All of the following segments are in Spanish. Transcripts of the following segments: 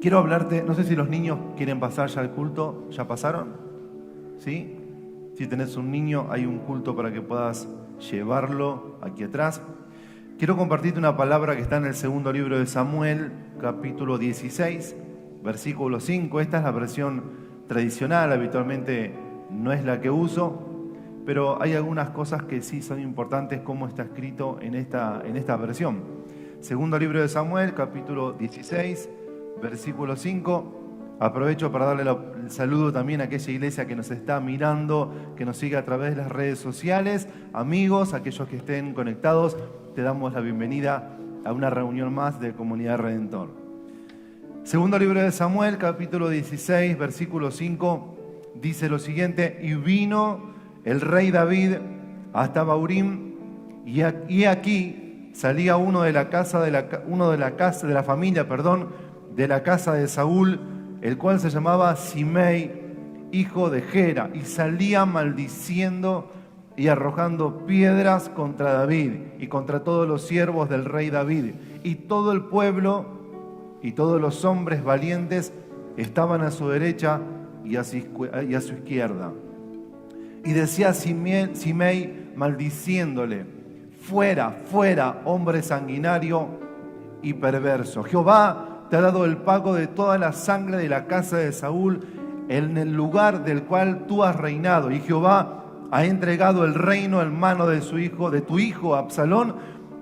Quiero hablarte, no sé si los niños quieren pasar ya al culto. ¿Ya pasaron? ¿Sí? Si tenés un niño, hay un culto para que puedas llevarlo aquí atrás. Quiero compartirte una palabra que está en el segundo libro de Samuel, capítulo 16, versículo 5. Esta es la versión tradicional, habitualmente no es la que uso, pero hay algunas cosas que sí son importantes como está escrito en esta versión. Segundo libro de Samuel, capítulo 16, versículo 5. Aprovecho para darle el saludo también a aquella iglesia que nos está mirando, que nos sigue a través de las redes sociales. Amigos, aquellos que estén conectados, te damos la bienvenida a una reunión más de Comunidad Redentor. Segundo libro de Samuel, capítulo 16, versículo 5, dice lo siguiente: y vino el rey David hasta Bahurim, y aquí salía uno de la familia de la casa de Saúl, el cual se llamaba Simei, hijo de Gera, y salía maldiciendo y arrojando piedras contra David y contra todos los siervos del rey David. Y todo el pueblo y todos los hombres valientes estaban a su derecha y a su izquierda. Y decía Simei maldiciéndole: fuera, fuera, hombre sanguinario y perverso. Jehová te ha dado el pago de toda la sangre de la casa de Saúl en el lugar del cual tú has reinado. Y Jehová ha entregado el reino en mano de tu hijo Absalón,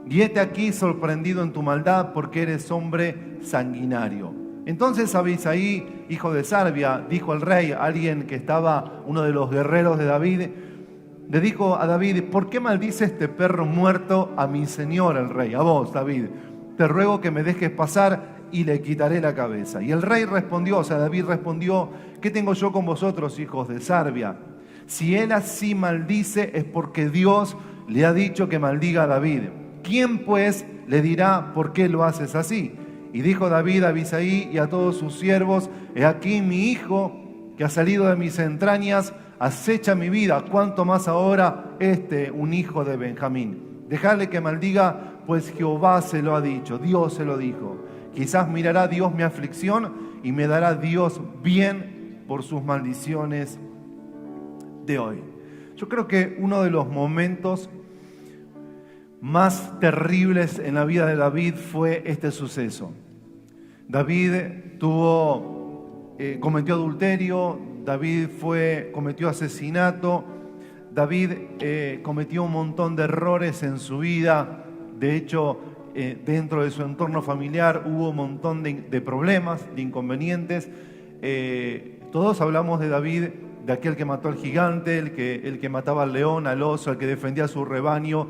y hete aquí sorprendido en tu maldad, porque eres hombre sanguinario. Entonces Abisai, hijo de Sarbia, dijo al rey, alguien que estaba, uno de los guerreros de David, le dijo a David: ¿por qué maldice este perro muerto a mi señor el rey? A vos, David, te ruego que me dejes pasar y le quitaré la cabeza. Y el rey respondió, David respondió: ¿qué tengo yo con vosotros, hijos de Sarbia? Si él así maldice, es porque Dios le ha dicho que maldiga a David. ¿Quién pues le dirá por qué lo haces así? Y dijo David a Abisai y a todos sus siervos: he aquí mi hijo, que ha salido de mis entrañas, acecha mi vida, cuanto más ahora un hijo de Benjamín. Dejadle que maldiga, pues Jehová se lo ha dicho, Dios se lo dijo. Quizás mirará Dios mi aflicción y me dará Dios bien por sus maldiciones de hoy. Yo creo que uno de los momentos más terribles en la vida de David fue este suceso. David cometió adulterio, David cometió asesinato, David cometió un montón de errores en su vida. De hecho, dentro de su entorno familiar hubo un montón de problemas, de inconvenientes. Todos hablamos de David, de aquel que mató al gigante, el que mataba al león, al oso, el que defendía a su rebaño.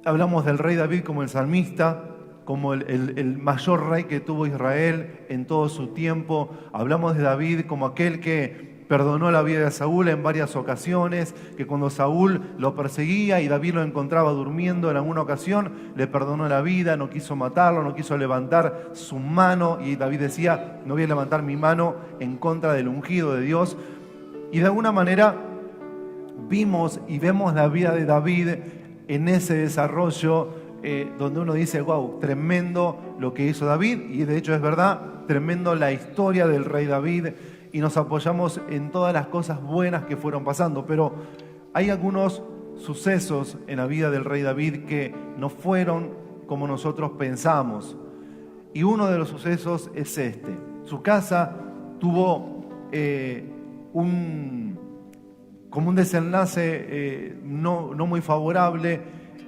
Hablamos del rey David como el salmista, como el mayor rey que tuvo Israel en todo su tiempo. Hablamos de David como aquel que perdonó la vida de Saúl en varias ocasiones, que cuando Saúl lo perseguía y David lo encontraba durmiendo en alguna ocasión, le perdonó la vida, no quiso matarlo, no quiso levantar su mano, y David decía: no voy a levantar mi mano en contra del ungido de Dios. Y de alguna manera vemos la vida de David en ese desarrollo donde uno dice: wow, tremendo lo que hizo David. Y de hecho es verdad, tremendo la historia del rey David, y nos apoyamos en todas las cosas buenas que fueron pasando. Pero hay algunos sucesos en la vida del rey David que no fueron como nosotros pensamos. Y uno de los sucesos es este. Su casa tuvo como un desenlace no muy favorable,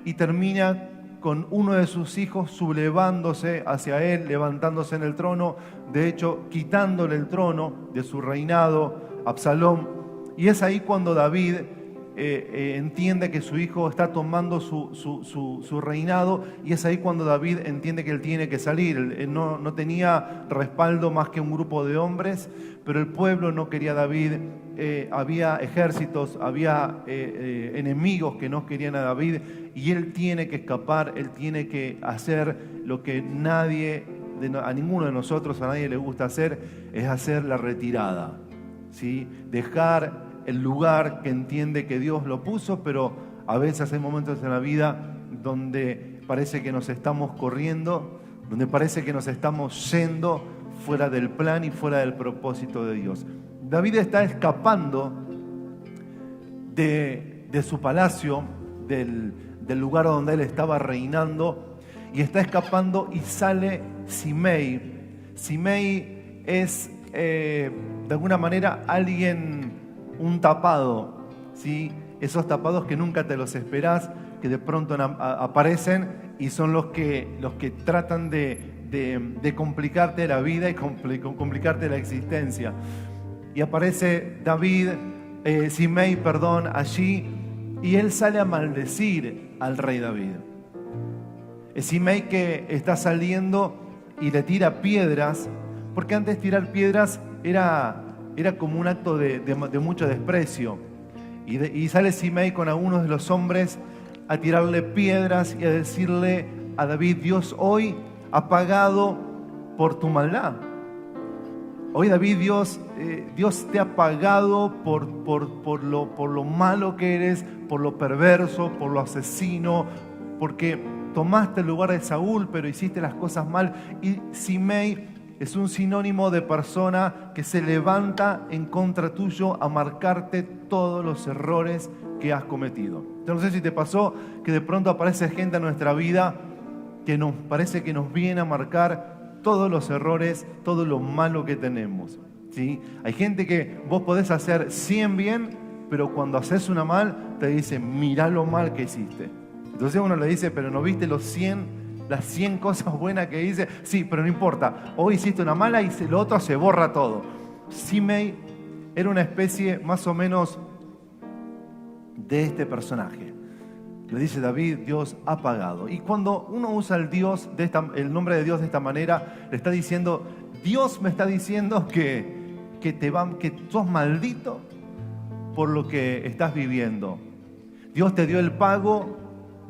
y termina con uno de sus hijos sublevándose hacia él, levantándose en el trono, de hecho quitándole el trono de su reinado, Absalón. Y es ahí cuando David entiende que su hijo está tomando su reinado, y es ahí cuando David entiende que él tiene que salir. Él no tenía respaldo más que un grupo de hombres, pero el pueblo no quería a David. Había ejércitos, había enemigos que no querían a David, y él tiene que escapar, él tiene que hacer lo que a ninguno de nosotros, a nadie le gusta hacer, es hacer la retirada, ¿sí? Dejar el lugar que entiende que Dios lo puso, pero a veces hay momentos en la vida donde parece que nos estamos corriendo, donde parece que nos estamos yendo fuera del plan y fuera del propósito de Dios. David está escapando de su palacio, del lugar donde él estaba reinando, y está escapando y sale Simei. Simei es de alguna manera alguien, un tapado, ¿sí? Esos tapados que nunca te los esperás, que de pronto aparecen y son los que tratan de complicarte la vida y complicarte la existencia. Y aparece Simei, allí, y él sale a maldecir al rey David. Es Simei que está saliendo y le tira piedras, porque antes tirar piedras era como un acto de mucho desprecio. Y sale Simei con algunos de los hombres a tirarle piedras y a decirle a David: Dios hoy ha pagado por tu maldad. Hoy David, Dios te ha pagado por lo malo que eres, por lo perverso, por lo asesino, porque tomaste el lugar de Saúl, pero hiciste las cosas mal. Y Simei es un sinónimo de persona que se levanta en contra tuyo a marcarte todos los errores que has cometido. Yo no sé si te pasó que de pronto aparece gente en nuestra vida que nos parece que nos viene a marcar todos los errores, todo lo malo que tenemos, ¿sí? Hay gente que vos podés hacer 100 bien, pero cuando haces una mal, te dice: mirá lo mal que hiciste. Entonces uno le dice: pero ¿no viste las 100 cosas buenas que hice? Sí, pero no importa. Hoy hiciste una mala y lo otro se borra todo. Simei era una especie más o menos de este personaje. Le dice David: Dios ha pagado. Y cuando uno usa el nombre de Dios de esta manera, le está diciendo: Dios me está diciendo que sos maldito por lo que estás viviendo. Dios te dio el pago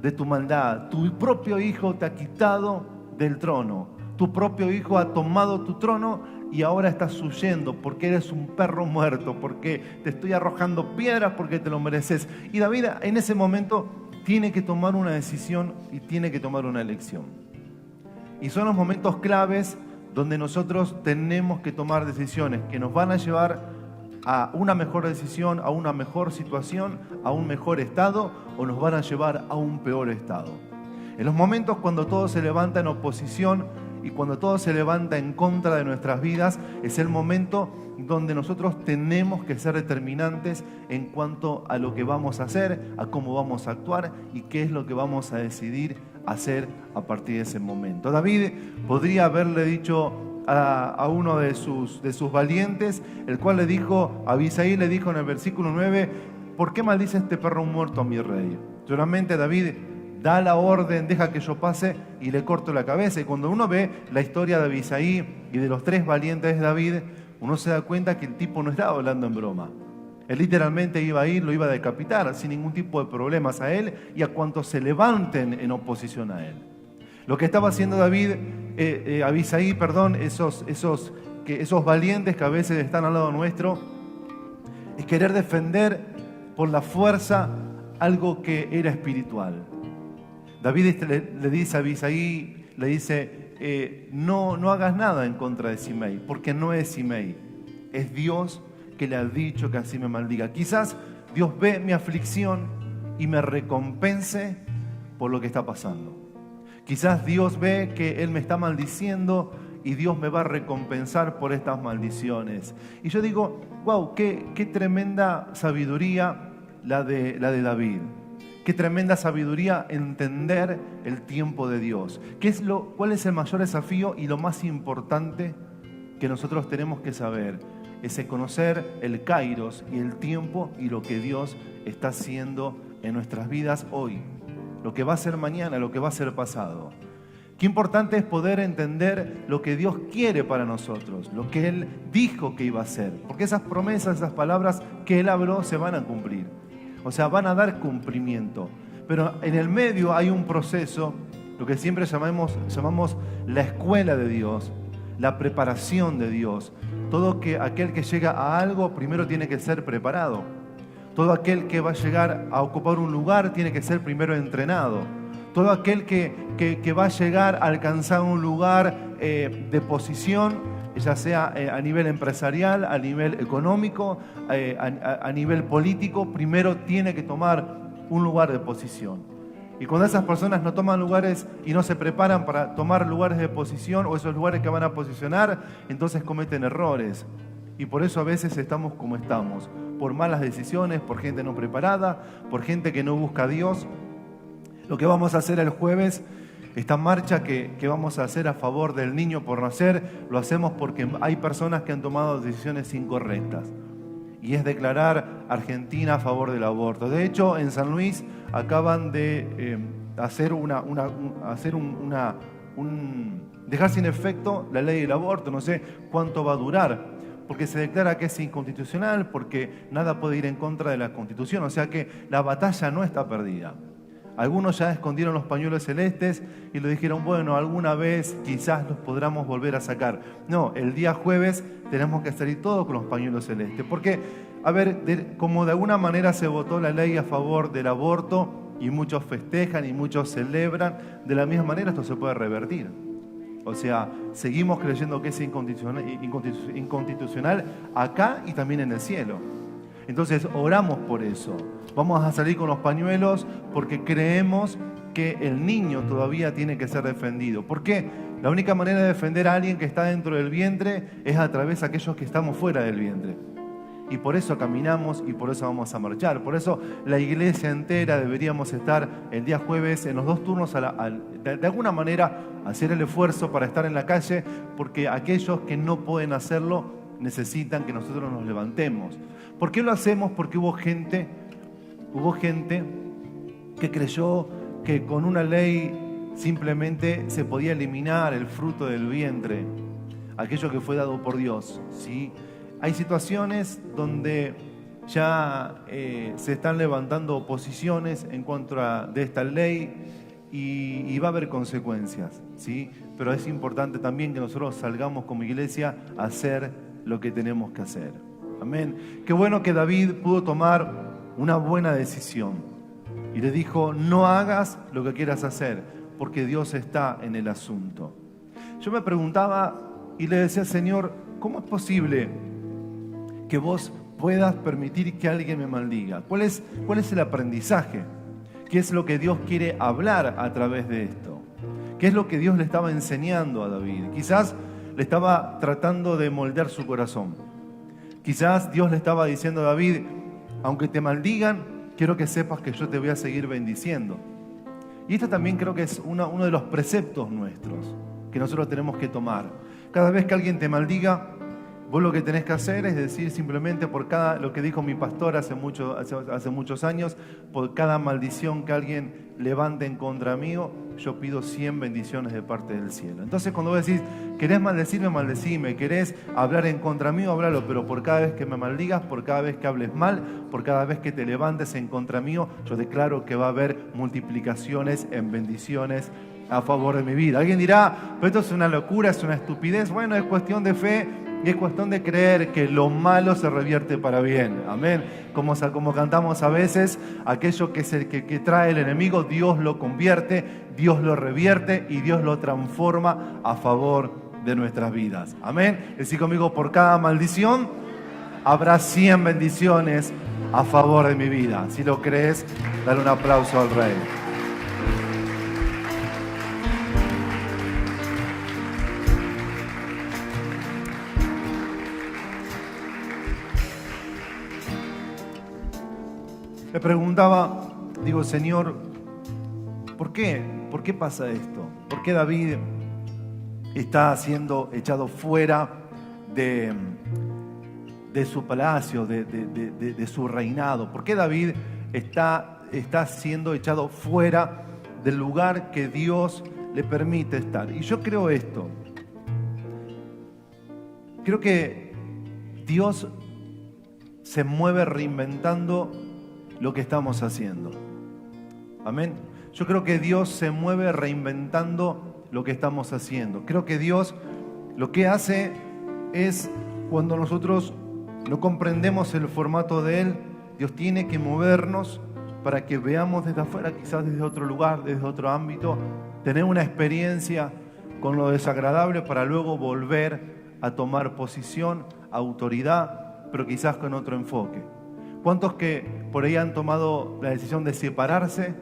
de tu maldad. Tu propio hijo te ha quitado del trono. Tu propio hijo ha tomado tu trono y ahora estás huyendo porque eres un perro muerto, porque te estoy arrojando piedras porque te lo mereces. Y David en ese momento tiene que tomar una decisión y tiene que tomar una elección. Y son los momentos claves donde nosotros tenemos que tomar decisiones que nos van a llevar a una mejor decisión, a una mejor situación, a un mejor estado, o nos van a llevar a un peor estado. En los momentos cuando todo se levanta en oposición y cuando todo se levanta en contra de nuestras vidas, es el momento donde nosotros tenemos que ser determinantes en cuanto a lo que vamos a hacer, a cómo vamos a actuar y qué es lo que vamos a decidir hacer a partir de ese momento. David podría haberle dicho a uno de sus valientes, el cual le dijo, Abisai le dijo en el versículo 9: ¿por qué maldice este perro muerto a mi rey? Solamente David da la orden: deja que yo pase y le corto la cabeza. Y cuando uno ve la historia de Abisai y de los 3 valientes de David, uno se da cuenta que el tipo no estaba hablando en broma. Él literalmente iba a ir, lo iba a decapitar sin ningún tipo de problemas a él y a cuantos se levanten en oposición a él. Lo que estaba haciendo Abisai, esos valientes que a veces están al lado nuestro, es querer defender por la fuerza algo que era espiritual. David le dice a Abisai, le dice: no hagas nada en contra de Simei, porque no es Simei, es Dios que le ha dicho que así me maldiga. Quizás Dios ve mi aflicción y me recompense por lo que está pasando. Quizás Dios ve que Él me está maldiciendo y Dios me va a recompensar por estas maldiciones. Y yo digo: wow, qué tremenda sabiduría la de David. Qué tremenda sabiduría entender el tiempo de Dios. ¿Cuál es el mayor desafío y lo más importante que nosotros tenemos que saber? Es conocer el kairos y el tiempo y lo que Dios está haciendo en nuestras vidas hoy. Lo que va a ser mañana, lo que va a ser pasado. Qué importante es poder entender lo que Dios quiere para nosotros, lo que Él dijo que iba a hacer. Porque esas promesas, esas palabras que Él habló se van a cumplir. O sea, van a dar cumplimiento. Pero en el medio hay un proceso, lo que siempre llamamos la escuela de Dios, la preparación de Dios. Aquel que llega a algo primero tiene que ser preparado. Todo aquel que va a llegar a ocupar un lugar tiene que ser primero entrenado. Todo aquel que va a llegar a alcanzar un lugar de posición, ya sea a nivel empresarial, a nivel económico, a nivel político, primero tiene que tomar un lugar de posición. Y cuando esas personas no toman lugares y no se preparan para tomar lugares de posición o esos lugares que van a posicionar, entonces cometen errores. Y por eso a veces estamos como estamos, por malas decisiones, por gente no preparada, por gente que no busca a Dios. Lo que vamos a hacer el jueves, esta marcha que vamos a hacer a favor del niño por nacer, lo hacemos porque hay personas que han tomado decisiones incorrectas. Y es declarar Argentina a favor del aborto. De hecho, en San Luis acaban de dejar sin efecto la ley del aborto. No sé cuánto va a durar, porque se declara que es inconstitucional, porque nada puede ir en contra de la Constitución. O sea que la batalla no está perdida. Algunos ya escondieron los pañuelos celestes y le dijeron, bueno, alguna vez quizás los podamos volver a sacar. No, el día jueves tenemos que salir todos con los pañuelos celestes. Porque, a ver, como de alguna manera se votó la ley a favor del aborto y muchos festejan y muchos celebran, de la misma manera esto se puede revertir. O sea, seguimos creyendo que es inconstitucional acá y también en el cielo. Entonces oramos por eso. Vamos a salir con los pañuelos porque creemos que el niño todavía tiene que ser defendido. ¿Por qué? La única manera de defender a alguien que está dentro del vientre es a través de aquellos que estamos fuera del vientre. Y por eso caminamos y por eso vamos a marchar. Por eso la iglesia entera deberíamos estar el día jueves en los 2 turnos, de alguna manera hacer el esfuerzo para estar en la calle, porque aquellos que no pueden hacerlo necesitan que nosotros nos levantemos. ¿Por qué lo hacemos? Porque hubo gente que creyó que con una ley simplemente se podía eliminar el fruto del vientre, aquello que fue dado por Dios, ¿sí? Hay situaciones donde ya se están levantando oposiciones en contra de esta ley y va a haber consecuencias, ¿sí? Pero es importante también que nosotros salgamos como iglesia a hacer lo que tenemos que hacer. Amén. Qué bueno que David pudo tomar una buena decisión y le dijo, no hagas lo que quieras hacer, porque Dios está en el asunto. Yo me preguntaba y le decía, Señor, ¿cómo es posible que vos puedas permitir que alguien me maldiga? ¿Cuál es el aprendizaje? ¿Qué es lo que Dios quiere hablar a través de esto? ¿Qué es lo que Dios le estaba enseñando a David? Quizás le estaba tratando de moldear su corazón. Quizás Dios le estaba diciendo a David, aunque te maldigan, quiero que sepas que yo te voy a seguir bendiciendo. Y esto también creo que es uno de los preceptos nuestros que nosotros tenemos que tomar. Cada vez que alguien te maldiga, vos lo que tenés que hacer es decir simplemente por cada, lo que dijo mi pastor hace muchos años, por cada maldición que alguien levante en contra mío, yo pido 100 bendiciones de parte del cielo. Entonces cuando vos decís, querés maldecirme, maldecime, querés hablar en contra mío, háblalo, pero por cada vez que me maldigas, por cada vez que hables mal, por cada vez que te levantes en contra mío, yo declaro que va a haber multiplicaciones en bendiciones a favor de mi vida. Alguien dirá, pero esto es una locura, es una estupidez. Bueno, es cuestión de fe y es cuestión de creer que lo malo se revierte para bien. Amén. Como cantamos a veces, aquello que trae el enemigo, Dios lo convierte, Dios lo revierte y Dios lo transforma a favor de nuestras vidas. Amén. Decí conmigo, por cada maldición habrá 100 bendiciones a favor de mi vida. Si lo crees, dale un aplauso al Rey. Me preguntaba, digo, Señor, ¿por qué? ¿Por qué pasa esto? ¿Por qué David está siendo echado fuera de su palacio, de su reinado? ¿Por qué David está siendo echado fuera del lugar que Dios le permite estar? Y yo creo esto. Creo que Dios se mueve reinventando lo que estamos haciendo. Amén. Yo creo que Dios se mueve reinventando lo que estamos haciendo. Creo que Dios lo que hace es, cuando nosotros no comprendemos el formato de Él, Dios tiene que movernos para que veamos desde afuera, quizás desde otro lugar, desde otro ámbito, tener una experiencia con lo desagradable para luego volver a tomar posición, autoridad, pero quizás con otro enfoque. ¿Cuántos que por ahí han tomado la decisión de separarse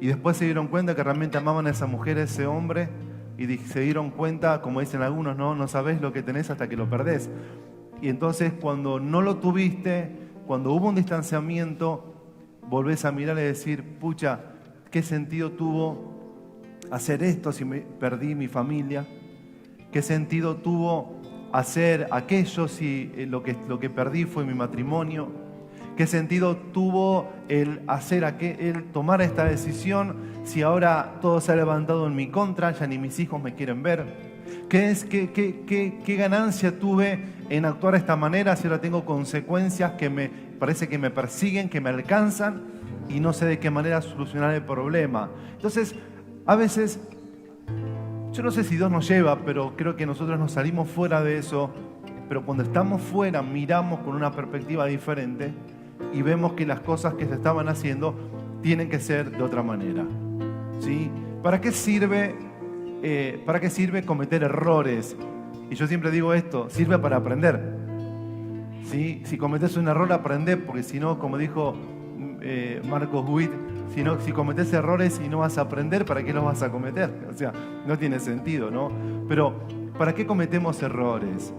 y después se dieron cuenta que realmente amaban a esa mujer, a ese hombre, y se dieron cuenta, como dicen algunos, no sabes lo que tenés hasta que lo perdés? Y entonces cuando no lo tuviste, cuando hubo un distanciamiento, volvés a mirar y decir, pucha, ¿qué sentido tuvo hacer esto si perdí mi familia? ¿Qué sentido tuvo hacer aquello si lo que perdí fue mi matrimonio? ¿Qué sentido tuvo el tomar esta decisión si ahora todo se ha levantado en mi contra, ya ni mis hijos me quieren ver? ¿Qué ganancia tuve en actuar de esta manera si ahora tengo consecuencias que me parece que me persiguen, que me alcanzan y no sé de qué manera solucionar el problema? Entonces, a veces, yo no sé si Dios nos lleva, pero creo que nosotros nos salimos fuera de eso, pero cuando estamos fuera miramos con una perspectiva diferente y vemos que las cosas que se estaban haciendo tienen que ser de otra manera, ¿sí? ¿Para qué sirve cometer errores? Y yo siempre digo esto, sirve para aprender, ¿sí? Si cometes un error, aprende, porque si no, como dijo Marcos Witt, si cometes errores y no vas a aprender, ¿para qué los vas a cometer? O sea, no tiene sentido, ¿no? Pero, ¿para qué cometemos errores?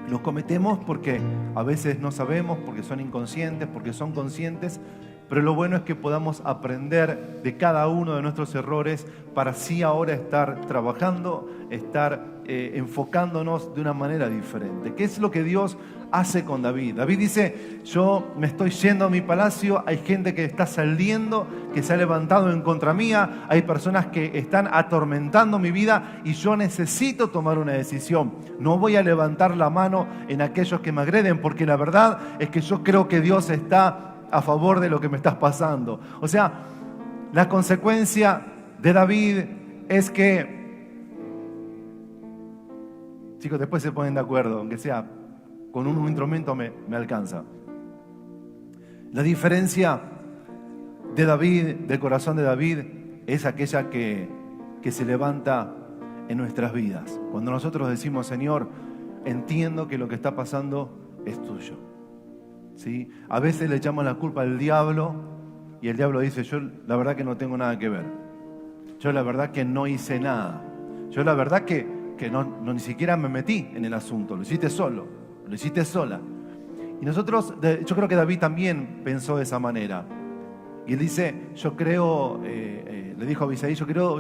Los cometemos porque a veces no sabemos, porque son inconscientes, porque son conscientes, pero lo bueno es que podamos aprender de cada uno de nuestros errores para así ahora estar trabajando, estar enfocándonos de una manera diferente. ¿Qué es lo que Dios hace con David? David dice, yo me estoy yendo a mi palacio, hay gente que está saliendo, que se ha levantado en contra mía, hay personas que están atormentando mi vida y yo necesito tomar una decisión. No voy a levantar la mano en aquellos que me agreden, porque la verdad es que yo creo que Dios está a favor de lo que me estás pasando. O sea, la consecuencia de David es que, chicos, después se ponen de acuerdo, aunque sea con un instrumento me alcanza. La diferencia de David, del corazón de David, es aquella que se levanta en nuestras vidas. Cuando nosotros decimos, Señor, entiendo que lo que está pasando es tuyo, ¿sí? A veces le echamos la culpa al diablo y el diablo dice, yo la verdad que no tengo nada que ver. Yo la verdad que no hice nada. Yo la verdad que no ni siquiera me metí en el asunto. Lo hiciste solo, lo hiciste sola. Y nosotros, yo creo que David también pensó de esa manera. Y él dice, yo creo, le dijo a Abisaí, yo creo,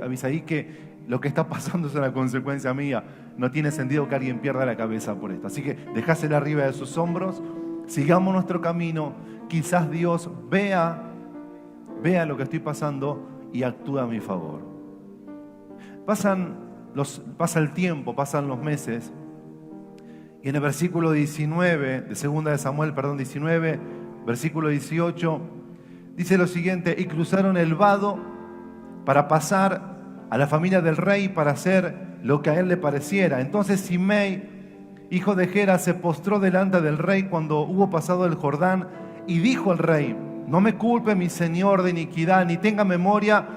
Abisaí, que lo que está pasando es una consecuencia mía. No tiene sentido que alguien pierda la cabeza por esto. Así que dejásela arriba de sus hombros, sigamos nuestro camino. Quizás Dios vea lo que estoy pasando y actúa a mi favor. Pasa el tiempo, pasan los meses. Y en el versículo 19, de 2 de Samuel, 19, versículo 18, dice lo siguiente: y cruzaron el vado para pasar a la familia del rey para hacer lo que a él le pareciera. Entonces Simei, hijo de Gera, se postró delante del rey cuando hubo pasado el Jordán y dijo al rey: no me culpe mi señor de iniquidad, ni tenga memoria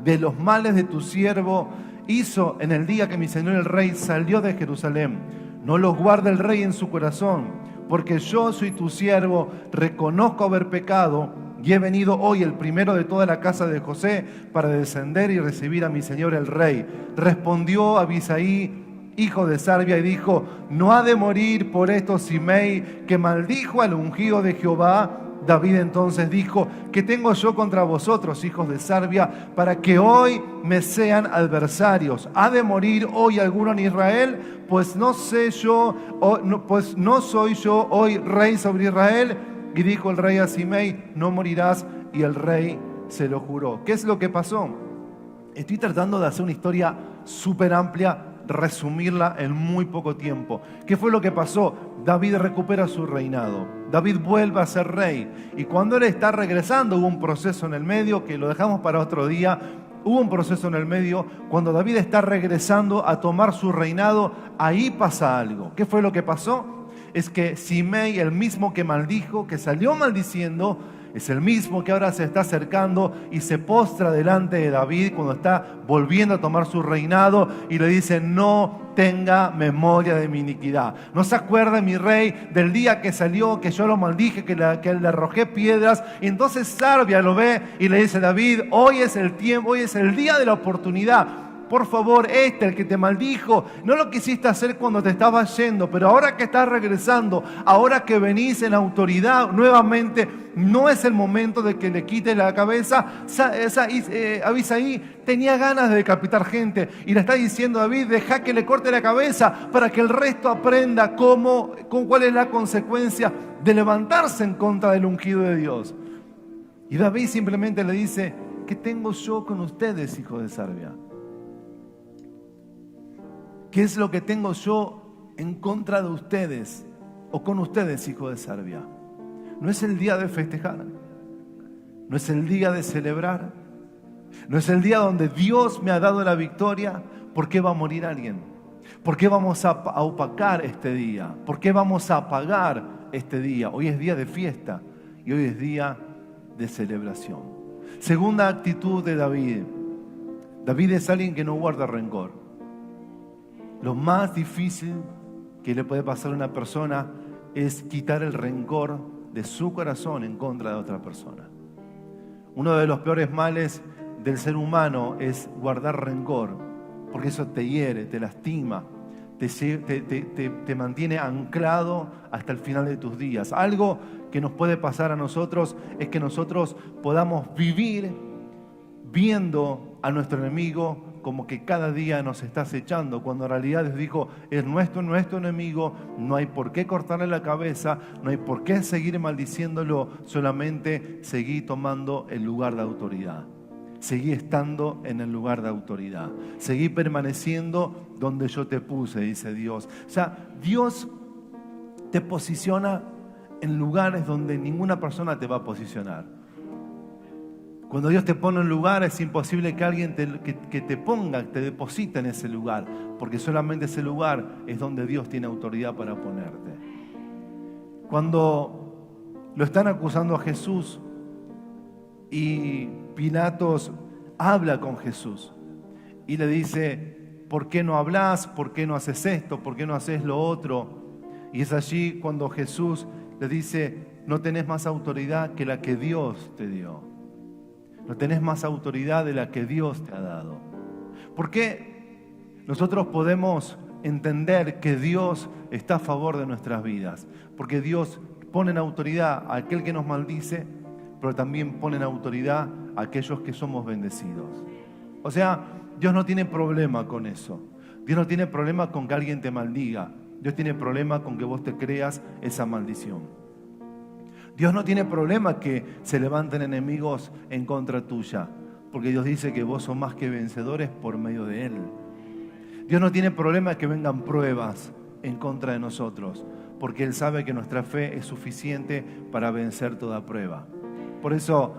de los males de tu siervo hizo en el día que mi señor el rey salió de Jerusalén. No los guarde el rey en su corazón, porque yo soy tu siervo, reconozco haber pecado y he venido hoy el primero de toda la casa de José para descender y recibir a mi señor el rey. Respondió Abisaí, hijo de Sarbia, y dijo: no ha de morir por esto Simei, que maldijo al ungido de Jehová. David entonces dijo: ¿qué tengo yo contra vosotros, hijos de Sarbia, para que hoy me sean adversarios? ¿Ha de morir hoy alguno en Israel? Pues no soy yo hoy rey sobre Israel. Y dijo el rey a Simei: no morirás. Y el rey se lo juró. ¿Qué es lo que pasó? Estoy tratando de hacer una historia súper amplia, resumirla en muy poco tiempo. ¿Qué fue lo que pasó? David recupera su reinado. David vuelve a ser rey. Y cuando él está regresando, hubo un proceso en el medio, que lo dejamos para otro día. Hubo un proceso en el medio. Cuando David está regresando a tomar su reinado, ahí pasa algo. ¿Qué fue lo que pasó? Es que Simei, el mismo que maldijo, que salió maldiciendo, Es el mismo que ahora se está acercando y se postra delante de David cuando está volviendo a tomar su reinado y le dice: no tenga memoria de mi iniquidad. No se acuerde, mi rey, del día que salió, que yo lo maldije, que le arrojé piedras. Y entonces Sarbia lo ve y le dice: David, hoy es el tiempo, hoy es el día de la oportunidad. Por favor, el que te maldijo, no lo quisiste hacer cuando te estabas yendo, pero ahora que estás regresando, ahora que venís en autoridad nuevamente, no es el momento de que le quites la cabeza. Abisaí tenía ganas de decapitar gente y le está diciendo a David: deja que le corte la cabeza para que el resto aprenda cuál es la consecuencia de levantarse en contra del ungido de Dios. Y David simplemente le dice: ¿qué tengo yo con ustedes, hijos de Sarbia? ¿Qué es lo que tengo yo en contra de ustedes o con ustedes, hijos de Sarbia? No es el día de festejar, no es el día de celebrar, no es el día donde Dios me ha dado la victoria. ¿Por qué va a morir alguien? ¿Por qué vamos a opacar este día? ¿Por qué vamos a apagar este día? Hoy es día de fiesta y hoy es día de celebración. Segunda actitud de David. David es alguien que no guarda rencor. Lo más difícil que le puede pasar a una persona es quitar el rencor de su corazón en contra de otra persona. Uno de los peores males del ser humano es guardar rencor, porque eso te hiere, te lastima, te mantiene anclado hasta el final de tus días. Algo que nos puede pasar a nosotros es que nosotros podamos vivir viendo a nuestro enemigo como que cada día nos está acechando, cuando en realidad Dios dijo: es nuestro enemigo, no hay por qué cortarle la cabeza, no hay por qué seguir maldiciéndolo, solamente seguí tomando el lugar de autoridad. Seguí estando en el lugar de autoridad. Seguí permaneciendo donde yo te puse, dice Dios. O sea, Dios te posiciona en lugares donde ninguna persona te va a posicionar. Cuando Dios te pone en un lugar, es imposible que alguien que te ponga, te deposite en ese lugar, porque solamente ese lugar es donde Dios tiene autoridad para ponerte. Cuando lo están acusando a Jesús y Pilatos habla con Jesús y le dice: ¿por qué no hablas? ¿Por qué no haces esto? ¿Por qué no haces lo otro? Y es allí cuando Jesús le dice: no tenés más autoridad que la que Dios te dio. No tenés más autoridad de la que Dios te ha dado. ¿Por qué nosotros podemos entender que Dios está a favor de nuestras vidas? Porque Dios pone en autoridad a aquel que nos maldice, pero también pone en autoridad a aquellos que somos bendecidos. O sea, Dios no tiene problema con eso. Dios no tiene problema con que alguien te maldiga. Dios tiene problema con que vos te creas esa maldición. Dios no tiene problema que se levanten enemigos en contra tuya, porque Dios dice que vos sos más que vencedores por medio de Él. Dios no tiene problema que vengan pruebas en contra de nosotros, porque Él sabe que nuestra fe es suficiente para vencer toda prueba. Por eso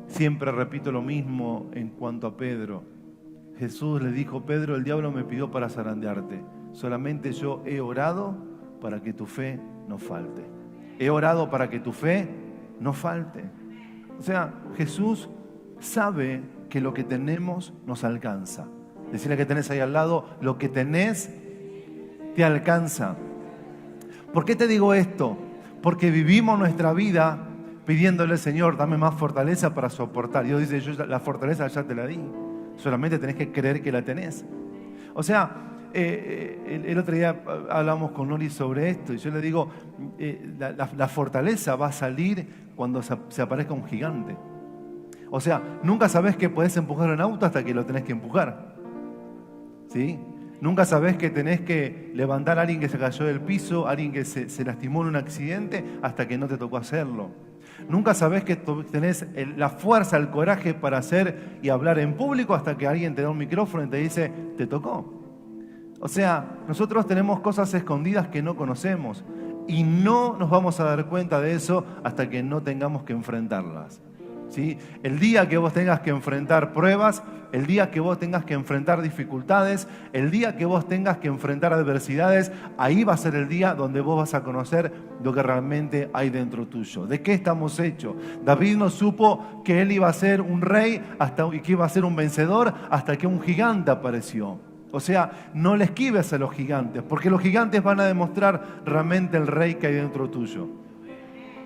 siempre repito lo mismo en cuanto a Pedro. Jesús le dijo: Pedro, el diablo me pidió para zarandearte, solamente yo he orado para que tu fe no falte. He orado para que tu fe no falte. O sea, Jesús sabe que lo que tenemos nos alcanza. Decirle que tenés ahí al lado: lo que tenés te alcanza. ¿Por qué te digo esto? Porque vivimos nuestra vida pidiéndole: Señor, dame más fortaleza para soportar. Dios dice: yo la fortaleza ya te la di, solamente tenés que creer que la tenés. O sea, el otro día hablamos con Nori sobre esto y yo le digo: la fortaleza va a salir cuando se aparezca un gigante. O sea, nunca sabés que podés empujar un auto hasta que lo tenés que empujar, ¿sí? Nunca sabés que tenés que levantar a alguien que se cayó del piso, a alguien que se lastimó en un accidente, hasta que no te tocó hacerlo. Nunca sabés que tenés la fuerza, el coraje para hacer y hablar en público hasta que alguien te da un micrófono y te dice: te tocó. O sea, nosotros tenemos cosas escondidas que no conocemos y no nos vamos a dar cuenta de eso hasta que no tengamos que enfrentarlas. ¿sí? El día que vos tengas que enfrentar pruebas, el día que vos tengas que enfrentar dificultades, el día que vos tengas que enfrentar adversidades, ahí va a ser el día donde vos vas a conocer lo que realmente hay dentro tuyo. ¿De qué estamos hechos? David no supo que él iba a ser un rey y que iba a ser un vencedor hasta que un gigante apareció. O sea, no le esquives a los gigantes, porque los gigantes van a demostrar realmente el rey que hay dentro tuyo.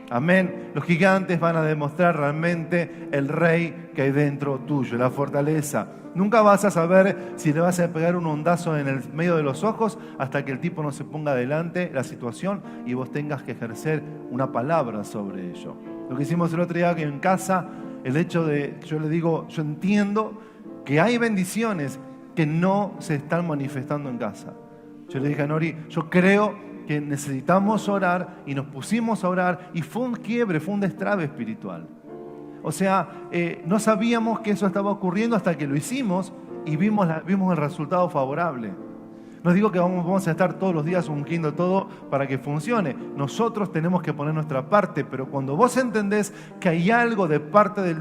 Amén. Los gigantes van a demostrar realmente el rey que hay dentro tuyo, la fortaleza. Nunca vas a saber si le vas a pegar un ondazo en el medio de los ojos hasta que el tipo no se ponga adelante la situación y vos tengas que ejercer una palabra sobre ello. Lo que hicimos el otro día en casa, el hecho de, yo le digo, yo entiendo que hay bendiciones que no se están manifestando en casa. Yo le dije a Nori, yo creo que necesitamos orar y nos pusimos a orar y fue un quiebre, fue un destrabe espiritual. O sea, no sabíamos que eso estaba ocurriendo hasta que lo hicimos y vimos el resultado favorable. No digo que vamos a estar todos los días ungiendo todo para que funcione. Nosotros tenemos que poner nuestra parte, pero cuando vos entendés que hay algo de parte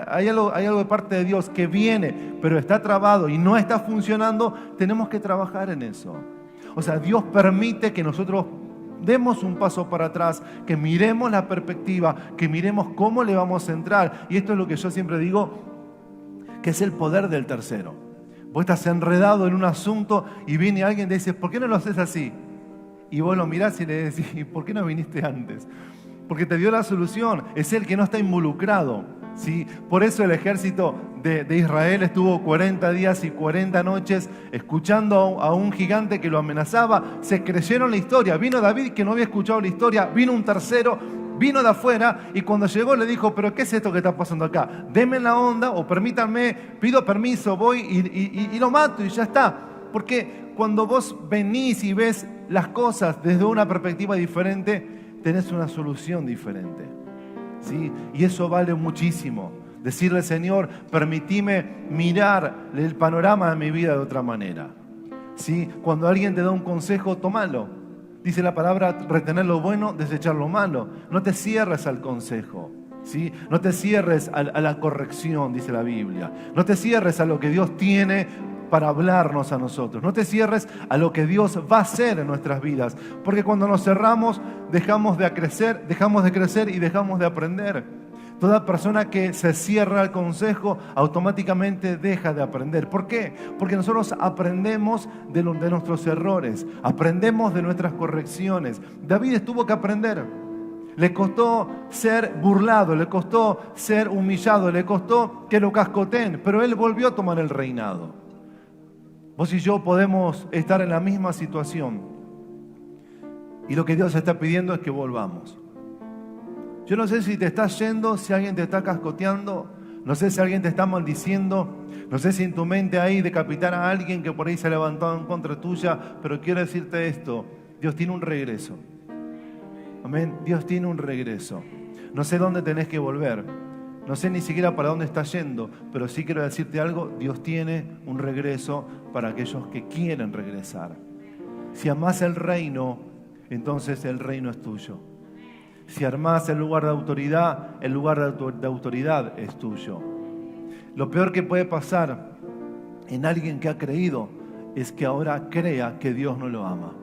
hay algo de parte de Dios que viene, pero está trabado y no está funcionando, tenemos que trabajar en eso. O sea, Dios permite que nosotros demos un paso para atrás, que miremos la perspectiva, que miremos cómo le vamos a entrar. Y esto es lo que yo siempre digo, que es el poder del tercero. Vos estás enredado en un asunto y viene alguien y te dice, ¿por qué no lo haces así? Y vos lo mirás y le decís, ¿por qué no viniste antes? Porque te dio la solución, es el que no está involucrado, ¿sí? Por eso el ejército de Israel estuvo 40 días y 40 noches escuchando a un gigante que lo amenazaba. Se creyeron la historia. Vino David, que no había escuchado la historia. Vino un tercero, vino de afuera y cuando llegó le dijo, ¿pero qué es esto que está pasando acá? Denme la onda o permítanme, pido permiso, voy y lo mato y ya está. Porque cuando vos venís y ves las cosas desde una perspectiva diferente, tenés una solución diferente, ¿sí? Y eso vale muchísimo. Decirle, Señor, permitime mirar el panorama de mi vida de otra manera, ¿sí? Cuando alguien te da un consejo, tómalo. Dice la palabra, retener lo bueno, desechar lo malo. No te cierres al consejo, ¿sí? No te cierres a la corrección, dice la Biblia. No te cierres a lo que Dios tiene para hablarnos a nosotros. No te cierres a lo que Dios va a hacer en nuestras vidas. Porque cuando nos cerramos, dejamos de crecer y dejamos de aprender. Toda persona que se cierra al consejo automáticamente deja de aprender. ¿Por qué? Porque nosotros aprendemos de nuestros errores, aprendemos de nuestras correcciones. David tuvo que aprender. Le costó ser burlado, le costó ser humillado, le costó que lo cascoteen, pero él volvió a tomar el reinado. Vos y yo podemos estar en la misma situación y lo que Dios está pidiendo es que volvamos. Yo no sé si te estás yendo, si alguien te está cascoteando, no sé si alguien te está maldiciendo, no sé si en tu mente hay decapitar a alguien que por ahí se ha levantado en contra tuya, pero quiero decirte esto, Dios tiene un regreso. Amén, Dios tiene un regreso. No sé dónde tenés que volver, no sé ni siquiera para dónde estás yendo, pero sí quiero decirte algo, Dios tiene un regreso para aquellos que quieren regresar. Si amás el reino, entonces el reino es tuyo. Si armás el lugar de autoridad, el lugar de autoridad es tuyo. Lo peor que puede pasar en alguien que ha creído es que ahora crea que Dios no lo ama.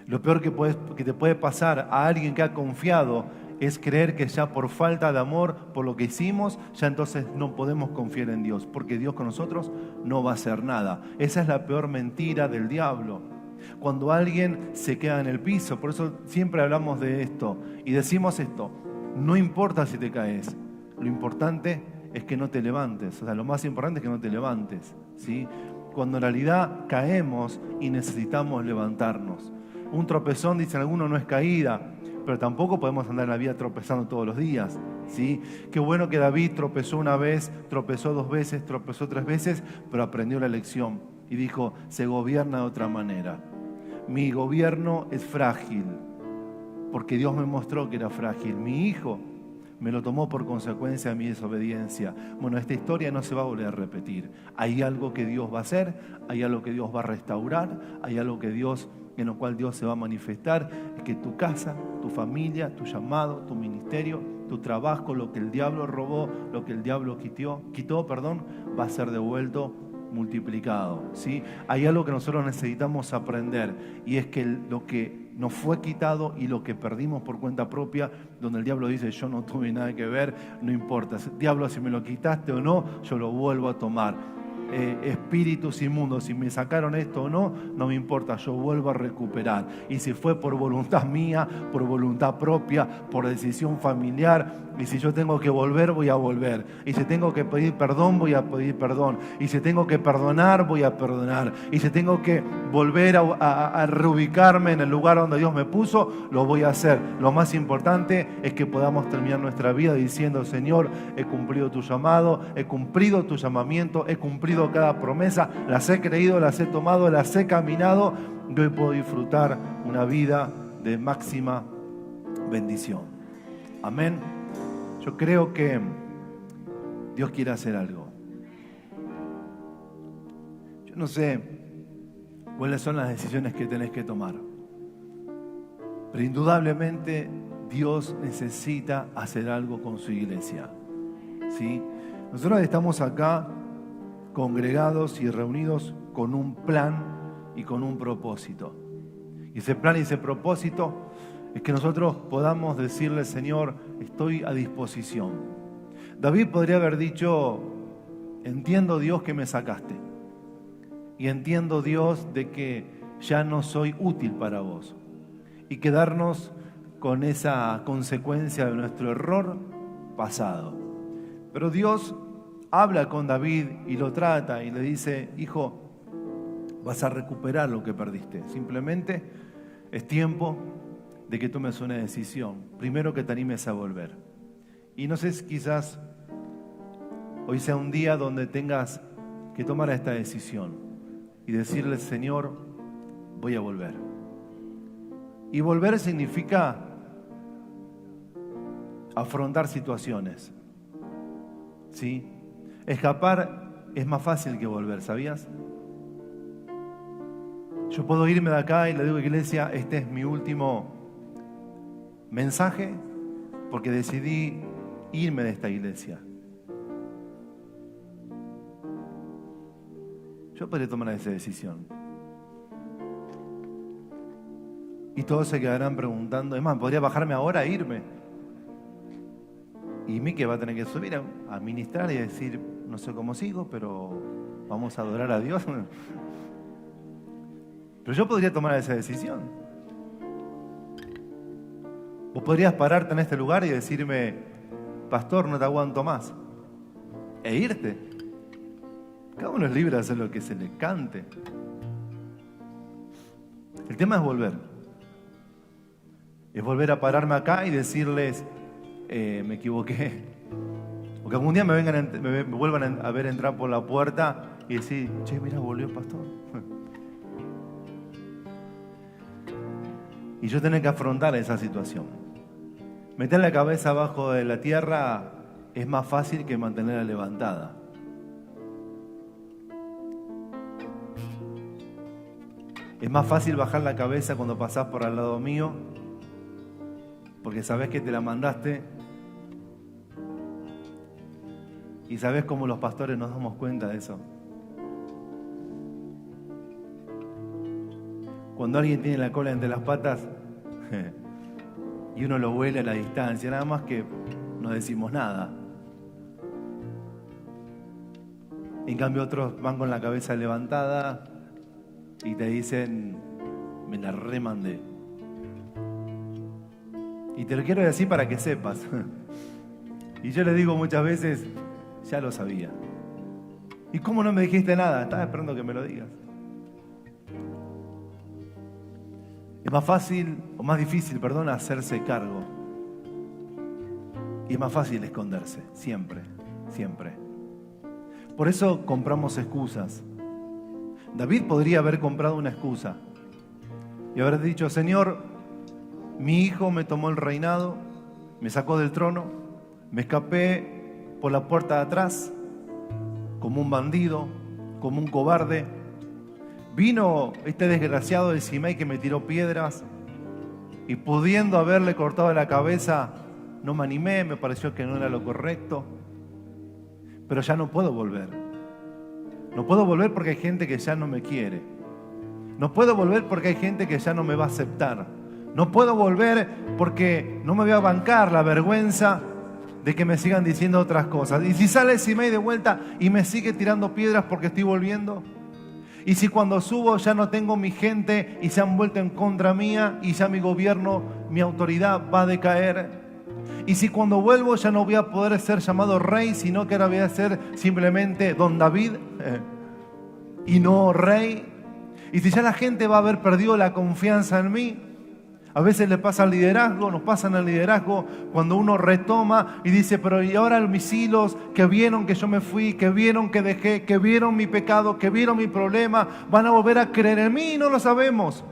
Lo peor que te puede pasar a alguien que ha confiado es creer que ya por falta de amor, por lo que hicimos, ya entonces no podemos confiar en Dios, porque Dios con nosotros no va a hacer nada. Esa es la peor mentira del diablo. Cuando alguien se queda en el piso, por eso siempre hablamos de esto y decimos esto, no importa si te caes, lo importante es que no te levantes, o sea, lo más importante es que no te levantes, ¿sí? Cuando en realidad caemos y necesitamos levantarnos. Un tropezón, dicen algunos, no es caída, pero tampoco podemos andar en la vida tropezando todos los días, ¿sí? Qué bueno que David tropezó una vez, tropezó 2 veces, tropezó 3 veces, pero aprendió la lección y dijo, se gobierna de otra manera. Mi gobierno es frágil, porque Dios me mostró que era frágil. Mi hijo me lo tomó por consecuencia de mi desobediencia. Bueno, esta historia no se va a volver a repetir. Hay algo que Dios va a hacer, hay algo que Dios va a restaurar, hay algo en lo cual Dios se va a manifestar, es que tu casa, tu familia, tu llamado, tu ministerio, tu trabajo, lo que el diablo robó, lo que el diablo quitó, va a ser devuelto multiplicado, ¿sí? Hay algo que nosotros necesitamos aprender, y es que lo que nos fue quitado y lo que perdimos por cuenta propia, donde el diablo dice, yo no tuve nada que ver, no importa, diablo, si me lo quitaste o no, yo lo vuelvo a tomar. Espíritus inmundos, si me sacaron esto o no, no me importa, yo vuelvo a recuperar. Y si fue por voluntad mía, por voluntad propia, por decisión familiar, y si yo tengo que volver, voy a volver. Y si tengo que pedir perdón, voy a pedir perdón. Y si tengo que perdonar, voy a perdonar. Y si tengo que volver a reubicarme en el lugar donde Dios me puso, lo voy a hacer. Lo más importante es que podamos terminar nuestra vida diciendo, Señor, he cumplido tu llamado, he cumplido tu llamamiento, he cumplido cada promesa, las he creído, las he tomado, las he caminado, y hoy puedo disfrutar una vida de máxima bendición. Amén. Yo creo que Dios quiere hacer algo. Yo no sé cuáles son las decisiones que tenés que tomar, pero indudablemente Dios necesita hacer algo con su iglesia, ¿sí? Nosotros estamos acá congregados y reunidos con un plan y con un propósito. Y ese plan y ese propósito es que nosotros podamos decirle, Señor, estoy a disposición. David podría haber dicho, entiendo, Dios, que me sacaste. Y entiendo, Dios, de que ya no soy útil para vos. Y quedarnos con esa consecuencia de nuestro error pasado. Pero Dios habla con David y lo trata y le dice, hijo, vas a recuperar lo que perdiste. Simplemente es tiempo de que tomes una decisión. Primero que te animes a volver. Y no sé si quizás hoy sea un día donde tengas que tomar esta decisión y decirle, Señor, voy a volver. Y volver significa afrontar situaciones, ¿sí? Escapar es más fácil que volver, ¿sabías? Yo puedo irme de acá y le digo a la iglesia, este es mi último mensaje porque decidí irme de esta iglesia. Yo podría tomar esa decisión. Y todos se quedarán preguntando, es más, ¿podría bajarme ahora e irme? Y Mike va a tener que subir a ministrar y decir, no sé cómo sigo, pero vamos a adorar a Dios. Pero yo podría tomar esa decisión. Vos podrías pararte en este lugar y decirme, pastor, no te aguanto más. E irte. Cada uno es libre de hacer lo que se le cante. El tema es volver. Es volver a pararme acá y decirles, me equivoqué. O que algún día me vuelvan a ver entrar por la puerta y decir, che, mira, volvió el pastor. Y yo tengo que afrontar esa situación. Meter la cabeza abajo de la tierra es más fácil que mantenerla levantada. Es más fácil bajar la cabeza cuando pasás por al lado mío, porque sabés que te la mandaste. Y sabés cómo los pastores nos damos cuenta de eso. Cuando alguien tiene la cola entre las patas y uno lo huele a la distancia, nada más que no decimos nada. En cambio otros van con la cabeza levantada y te dicen, me la remandé. Y te lo quiero decir para que sepas. Y yo le digo muchas veces, ya lo sabía. ¿Y cómo no me dijiste nada? Estaba esperando que me lo digas. Es más fácil, o más difícil, perdón, hacerse cargo. Y es más fácil esconderse, siempre, siempre. Por eso compramos excusas. David podría haber comprado una excusa y haber dicho, Señor, mi hijo me tomó el reinado, me sacó del trono, Me escapé por la puerta de atrás, como un bandido, como un cobarde. Vino este desgraciado de Simei que me tiró piedras y pudiendo haberle cortado la cabeza, no me animé, me pareció que no era lo correcto. Pero ya no puedo volver. No puedo volver porque hay gente que ya no me quiere. No puedo volver porque hay gente que ya no me va a aceptar. No puedo volver porque no me voy a bancar la vergüenza de que me sigan diciendo otras cosas. Y si sale Simei de vuelta y me sigue tirando piedras porque estoy volviendo. Y si cuando subo ya no tengo mi gente y se han vuelto en contra mía y ya mi gobierno, mi autoridad va a decaer. Y si cuando vuelvo ya no voy a poder ser llamado rey, sino que ahora voy a ser simplemente don David y no rey. Y si ya la gente va a haber perdido la confianza en mí. A veces le pasa al liderazgo, nos pasa en el liderazgo cuando uno retoma y dice, pero y ahora mis hilos que vieron que yo me fui, que vieron que dejé, que vieron mi pecado, que vieron mi problema, van a volver a creer en mí y no lo sabemos.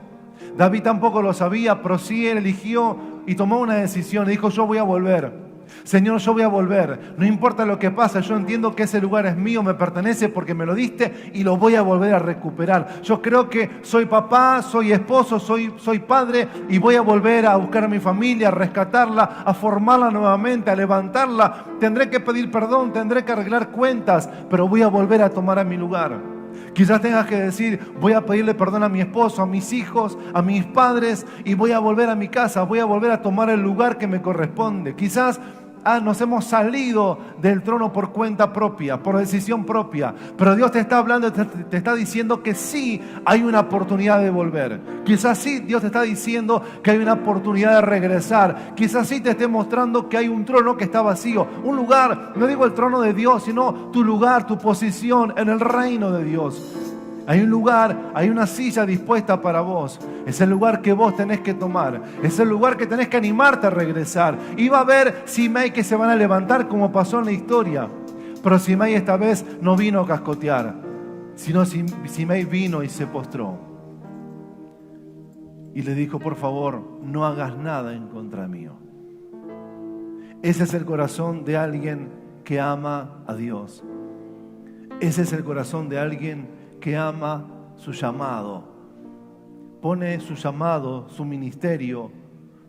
David tampoco lo sabía, pero sí él eligió y tomó una decisión y dijo, yo voy a volver. Señor, yo voy a volver. No importa lo que pase, yo entiendo que ese lugar es mío, me pertenece porque me lo diste y lo voy a volver a recuperar. Yo creo que soy papá, soy esposo, soy padre y voy a volver a buscar a mi familia, a rescatarla, a formarla nuevamente, a levantarla. Tendré que pedir perdón, tendré que arreglar cuentas, pero voy a volver a tomar a mi lugar. Quizás tengas que decir, voy a pedirle perdón a mi esposo, a mis hijos, a mis padres y voy a volver a mi casa, voy a volver a tomar el lugar que me corresponde. Quizás nos hemos salido del trono por cuenta propia, por decisión propia, pero Dios te está hablando, te está diciendo que sí hay una oportunidad de volver. Quizás sí Dios te está diciendo que hay una oportunidad de regresar. Quizás sí te esté mostrando que hay un trono que está vacío, un lugar, no digo el trono de Dios, sino tu lugar, tu posición en el reino de Dios. Hay un lugar, hay una silla dispuesta para vos. Es el lugar que vos tenés que tomar. Es el lugar que tenés que animarte a regresar. Y va a haber Simei que se van a levantar como pasó en la historia. Pero Simei esta vez no vino a cascotear, sino Simei vino y se postró. Y le dijo, por favor, no hagas nada en contra mío. Ese es el corazón de alguien que ama a Dios. Ese es el corazón de alguien que ama su llamado, pone su llamado, su ministerio,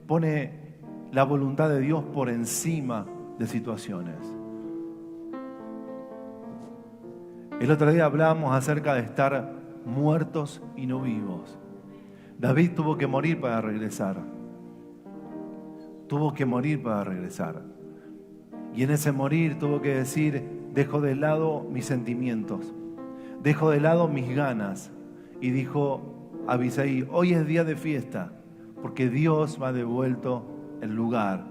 pone la voluntad de Dios por encima de situaciones. El otro día hablábamos acerca de estar muertos y no vivos. David tuvo que morir para regresar. Tuvo que morir para regresar. Y en ese morir tuvo que decir, dejo de lado mis sentimientos. Dejo de lado mis ganas. Y dijo a Abisai, hoy es día de fiesta, porque Dios me ha devuelto el lugar.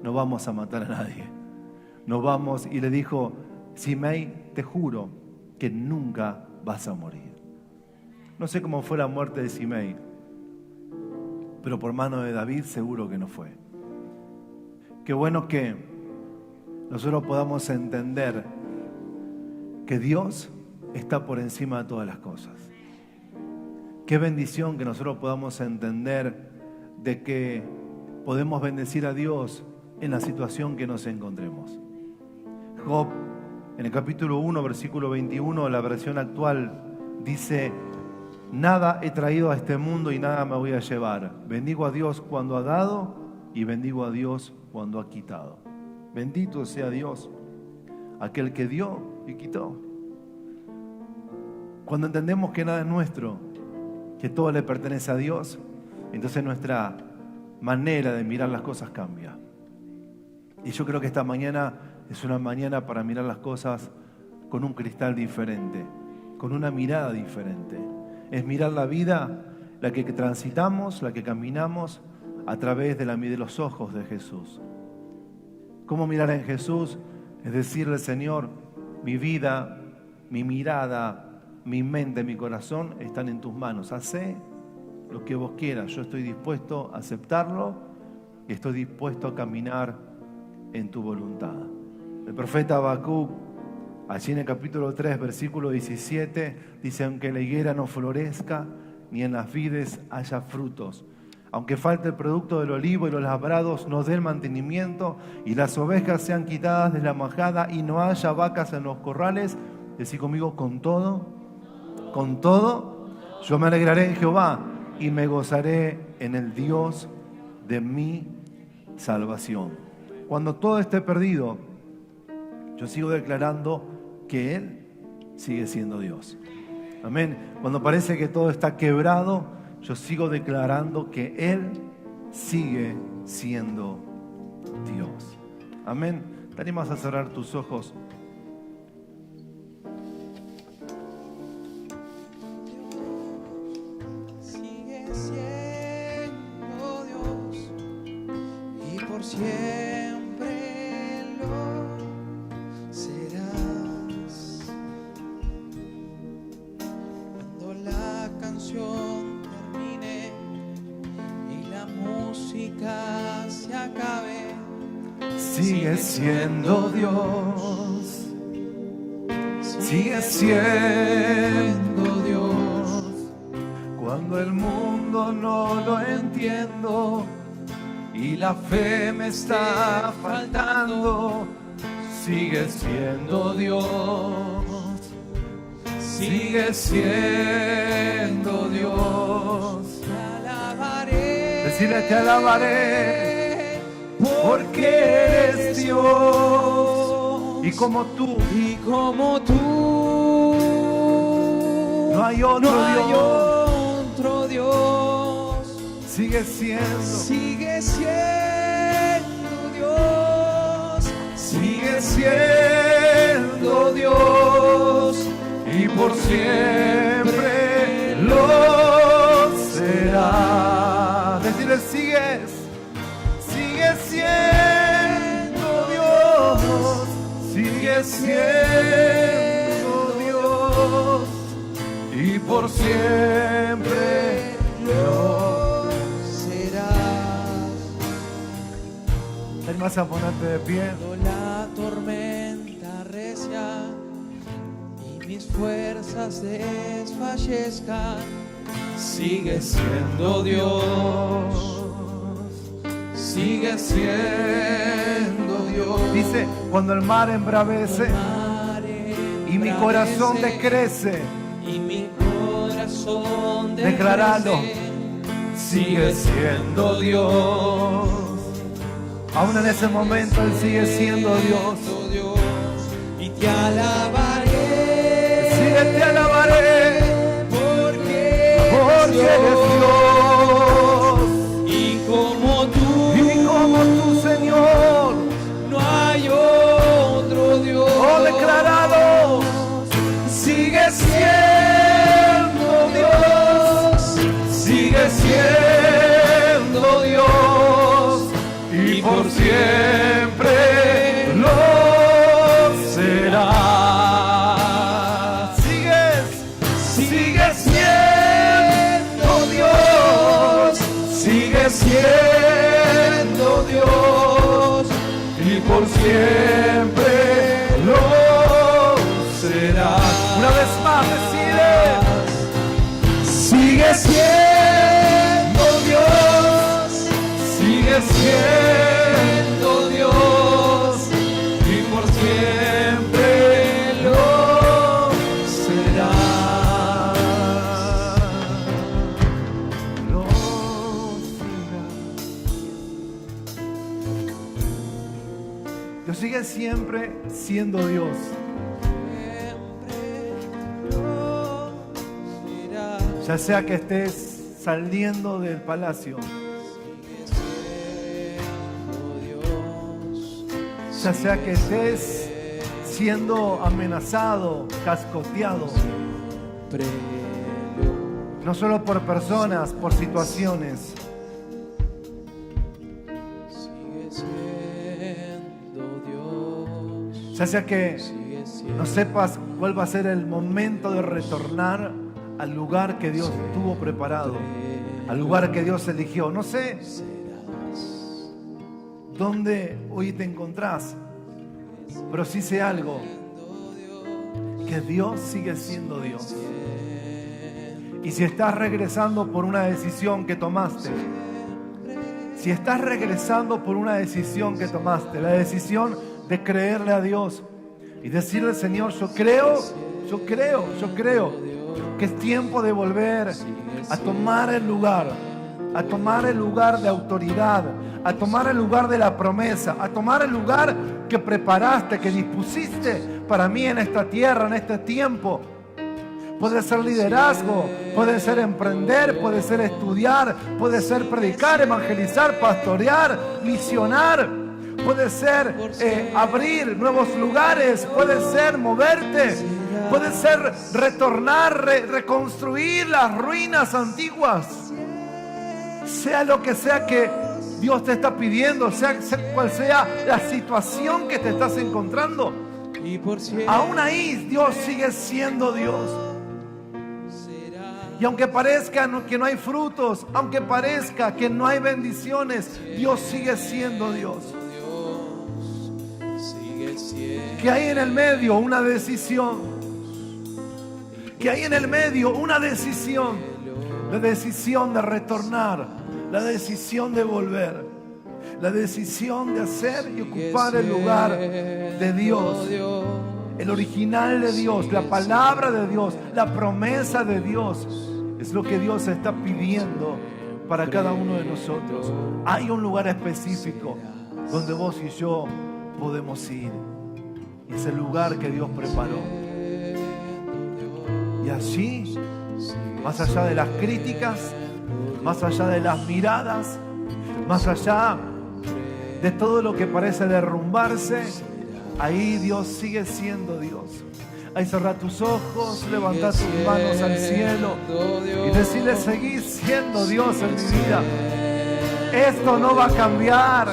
No vamos a matar a nadie. No vamos. Y le dijo, Simei, te juro que nunca vas a morir. No sé cómo fue la muerte de Simei, pero por mano de David seguro que no fue. Qué bueno que nosotros podamos entender que Dios está por encima de todas las cosas. Qué bendición que nosotros podamos entender de que podemos bendecir a Dios en la situación que nos encontremos. Job, en el capítulo 1, versículo 21, la versión actual, dice, nada he traído a este mundo y nada me voy a llevar. Bendigo a Dios cuando ha dado y bendigo a Dios cuando ha quitado. Bendito sea Dios, aquel que dio y quitó. Cuando entendemos que nada es nuestro, que todo le pertenece a Dios, entonces nuestra manera de mirar las cosas cambia. Y yo creo que esta mañana es una mañana para mirar las cosas con un cristal diferente, con una mirada diferente. Es mirar la vida, la que transitamos, la que caminamos a través de los ojos de Jesús. ¿Cómo mirar en Jesús? Es decirle, Señor, mi vida, mi mirada, mi mente, mi corazón están en tus manos. Hacé lo que vos quieras. Yo estoy dispuesto a aceptarlo y estoy dispuesto a caminar en tu voluntad. El profeta Habacuc, allí en el capítulo 3, versículo 17, dice, aunque la higuera no florezca, ni en las vides haya frutos, Aunque falte el producto del olivo y los labrados no den mantenimiento y las ovejas sean quitadas de la majada y no haya vacas en los corrales, decí conmigo, con todo, yo me alegraré en Jehová y me gozaré en el Dios de mi salvación. Cuando todo esté perdido, yo sigo declarando que Él sigue siendo Dios. Amén. Cuando parece que todo está quebrado, yo sigo declarando que Él sigue siendo Dios. Amén. ¿Te animas a cerrar tus ojos? Sigue siendo Dios y por siempre lo serás. Cuando la canción termine y la música se acabe, Sigue siendo Dios. Sigue siendo Dios. Cuando el mundo no lo entiendo y la fe me está faltando, sigue siendo Dios. Sigue siendo Dios. te alabaré. Decirle, te alabaré, porque eres Dios. Y como tú no hay otro Dios. Sigue siendo Dios. Sigue siendo Dios y por siempre lo será. Decirle, sigue siendo Dios, sigue siendo Dios y por siempre lo serás. ¿Te animas a ponerte de pie? Cuando la tormenta recia y mis fuerzas desfallezcan, sigue siendo Dios. Sigue siendo Dios. Dice, cuando el mar embravece y mi corazón decrece, y mi corazón declaralo, sigue siendo Dios. aún en ese momento Él sigue siendo Dios. Y te alabaré. Sigue, te alabaré, Porque porque eres Dios. Y como tú, Señor, no hay otro Dios. oh, declarado, sigue siendo Dios, sigue siendo Dios y por siempre lo será. Sigue siendo Dios, sigue siendo Dios y por siempre lo será. Una vez más, sigue siendo Dios, sigue siendo Dios y por siempre lo será. Lo será. Dios sigue siempre siendo Dios. Ya sea que estés saliendo del palacio, ya sea que estés siendo amenazado, cascoteado, no solo por personas, por situaciones. Ya sea que no sepas cuál va a ser el momento de retornar al lugar que Dios tuvo preparado, al lugar que Dios eligió. No sé dónde hoy te encontrás, pero sí sé algo, que Dios sigue siendo Dios. Y si estás regresando por una decisión que tomaste, Si estás regresando por una decisión que tomaste, la decisión de creerle a Dios y decirle, Señor, yo creo que es tiempo de volver a tomar el lugar de autoridad, a tomar el lugar de la promesa, a tomar el lugar que preparaste, que dispusiste para mí en esta tierra, en este tiempo. Puede ser liderazgo, puede ser emprender, puede ser estudiar, puede ser predicar, evangelizar, pastorear, misionar, puede ser abrir nuevos lugares, puede ser moverte, puede ser retornar, reconstruir las ruinas antiguas. Sea lo que sea que Dios te está pidiendo, sea cual sea la situación que te estás encontrando, aún ahí Dios sigue siendo Dios. Y aunque parezca que no hay frutos, aunque parezca que no hay bendiciones, Dios sigue siendo Dios. Que hay en el medio una decisión. Que hay en el medio una decisión. La decisión de retornar. La decisión de volver. La decisión de hacer y ocupar el lugar de Dios. El original de Dios, la palabra de Dios, la promesa de Dios. Es lo que Dios está pidiendo para cada uno de nosotros. Hay un lugar específico donde vos y yo podemos ir. Y es el lugar que Dios preparó. Y allí, más allá de las críticas, más allá de las miradas, más allá de todo lo que parece derrumbarse, ahí Dios sigue siendo Dios. Ahí cerrá tus ojos, levantá tus manos al cielo y decirle, seguí siendo Dios en mi vida. Esto no va a cambiar.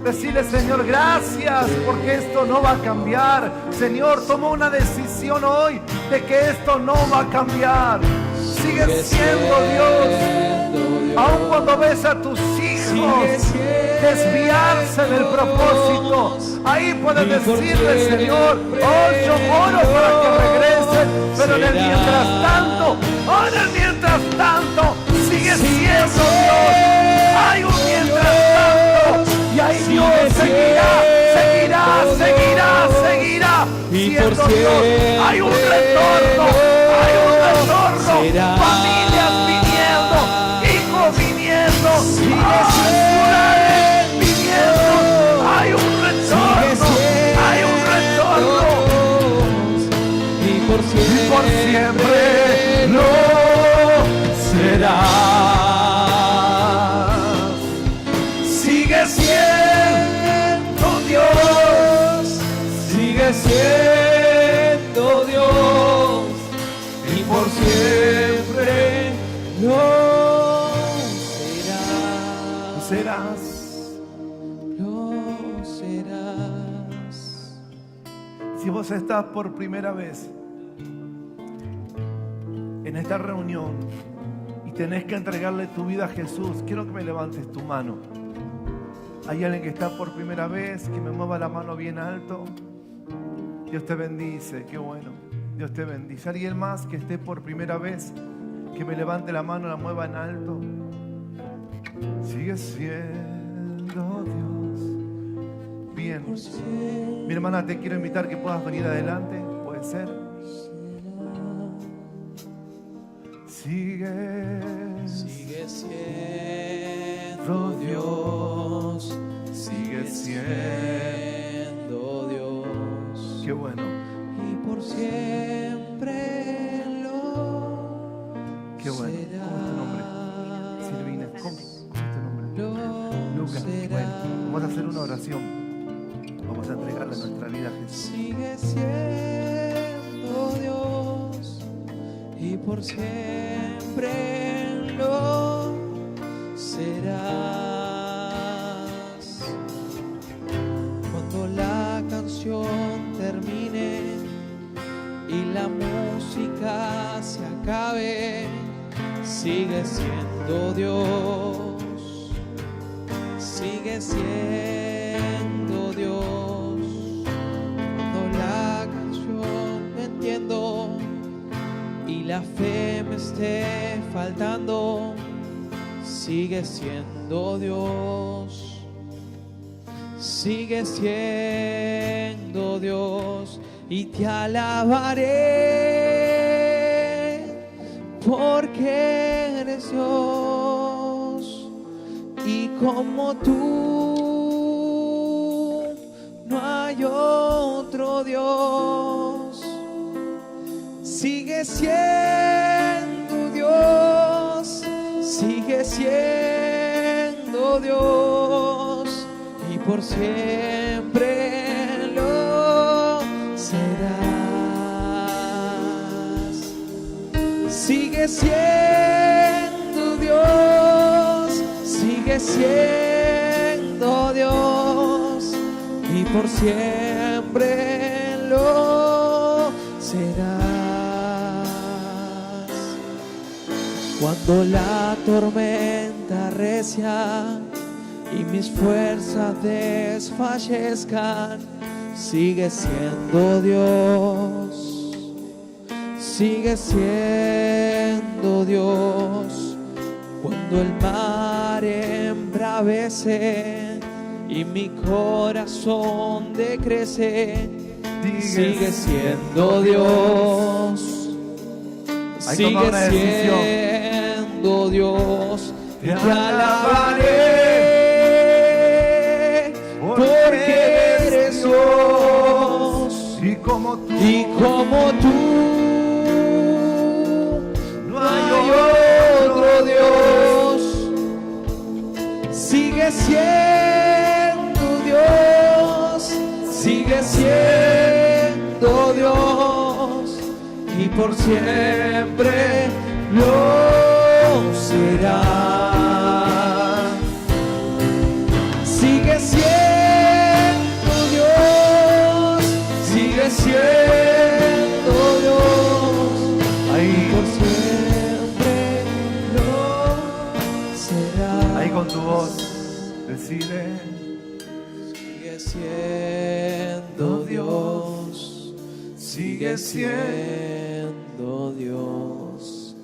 Decirle, Señor, gracias porque esto no va a cambiar. Señor, toma una decisión hoy de que esto no va a cambiar. Sigue siendo Dios. Aun cuando ves a tus hijos desviarse del propósito, ahí puedes decirle, Señor, oh, yo oro para que regresen, pero en el mientras tanto, sigue siendo Dios. Hay un mientras tanto, y ahí Dios seguirá siendo Dios. Hay un retorno, familias viniendo, hijos viniendo, ciudades viniendo. Hay un retorno, y por siempre lo será. Sigue siendo Dios, sigue siendo Dios, y por siempre lo serás. Lo serás. Si vos estás por primera vez en esta reunión y tenés que entregarle tu vida a Jesús, quiero que me levantes tu mano. Hay alguien que está por primera vez, que me mueva la mano bien alto. Dios te bendice, qué bueno. Dios te bendice. ¿Alguien más que esté por primera vez, que me levante la mano, la mueva en alto? Sigue siendo Dios. Bien. Mi hermana, te quiero invitar que puedas venir adelante. ¿Puede ser? Sigue siendo Dios. Sigue siendo Dios. Qué bueno. Y por siempre lo Qué bueno. ¿Cómo es tu nombre? Silvina. ¿Cómo es tu nombre? Lucas. Bueno, vamos a hacer una oración. Vamos a entregarle nuestra vida a Jesús. Sigue siendo Dios y por siempre lo serás. Cuando la canción termine y la música se acabe, sigue siendo Dios, sigue siendo Dios. Cuando la canción no entiendo y la fe me esté faltando, sigue siendo Dios, sigue siendo Dios, y te alabaré porque eres Dios, y como tú no hay otro Dios. Sigue siendo Dios, sigue siendo Dios, y por siempre lo serás. Sigue siendo Dios, sigue siendo Dios, y por siempre lo serás. Cuando la tormenta arrecia y mis fuerzas desfallezcan, sigue siendo Dios, sigue siendo Dios. Cuando el mar embravece y mi corazón decrece, sigue siendo Dios, sigue siendo Dios, y te alabaré porque eres Dios, y como tú no hay otro Dios. Sigue siendo Dios, sigue siendo Dios, y por siempre lo será. Sigue siendo Dios, sigue siendo Dios, ahí, por siempre lo será. ahí con tu voz, decide. Sigue siendo Dios, sigue siendo Dios,